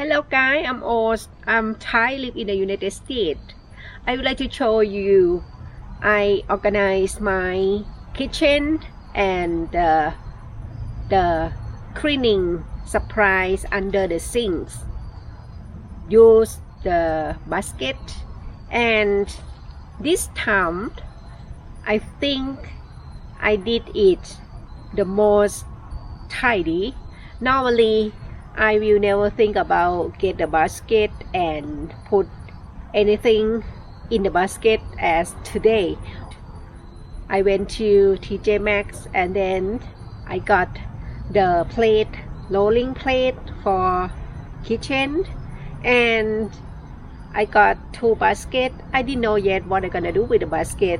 Hello guys, I'm Oz. I'm Thai, live in the United States. I would like to show you I organize my kitchen and the cleaning supplies under the sinks. Use the basket, and this time I think I did it the most tidy. Normally I will never think about get the basket and put anything in the basket as today. I went to TJ Maxx and then I got the plate, rolling plate for kitchen, and I got 2 baskets. I didn't know yet what I'm gonna do with the basket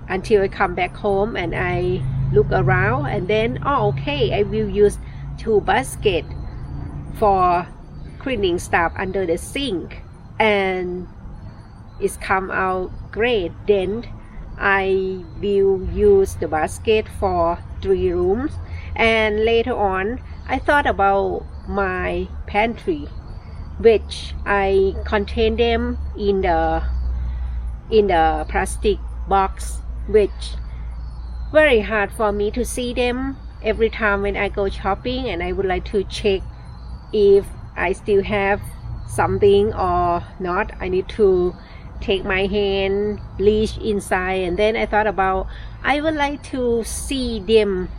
until I come back home and I look around, and then okay, I will use 2 baskets for cleaning stuff under the sink, and it's come out great. Then I will use the basket for 3 rooms, and later on I thought about my pantry, which I contain them in the plastic box, which very hard for me to see them every time when I go shopping, and I would like to check if I still have something or not. I need to take my hand, reach inside, and then I thought about I would like to see them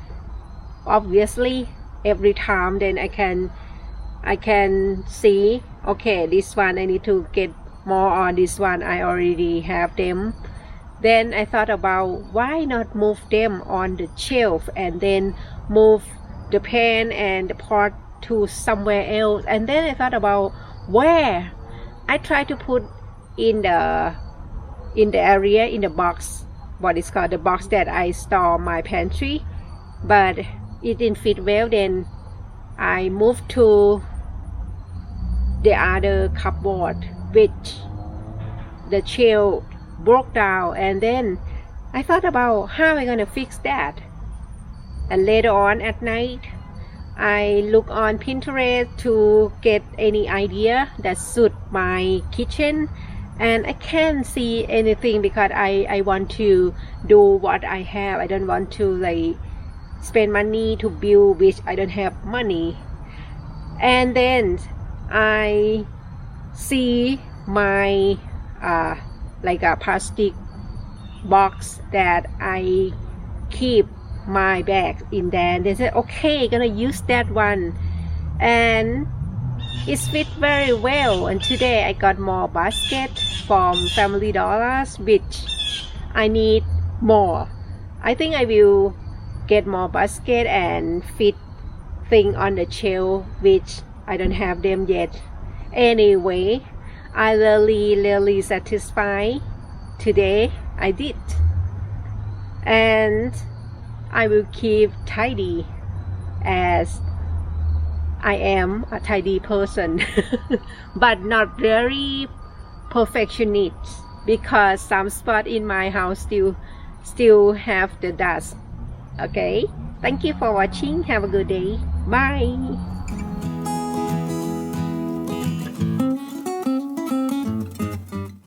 obviously every time. Then I can see, okay, this one I need to get more on, this one I already have them. Then I thought about why not move them on the shelf and then move the pan and the pot to somewhere else. And then I thought about where I try to put in the area, in the box, what is called the box that I store my pantry, but it didn't fit well. Then I moved to the other cupboard, which the shelf broke down, and then I thought about how am I gonna fix that. And later on at night I look on Pinterest to get any idea that suit my kitchen, and I can't see anything because I want to do what I have. I don't want to like spend money to build which I don't have money. And then I see my like a plastic box that I keep my bag in there. They said okay, gonna use that one, and it fit very well. And today I got more basket from Family Dollars, which I need more. I think I will get more basket and fit thing on the shelf, which I don't have them yet. Anyway, I really satisfied today. I did, and I will keep tidy as I am a tidy person but not very perfectionist, because some spot in my house still have the dust. Okay, thank you for watching. Have a good day. Bye.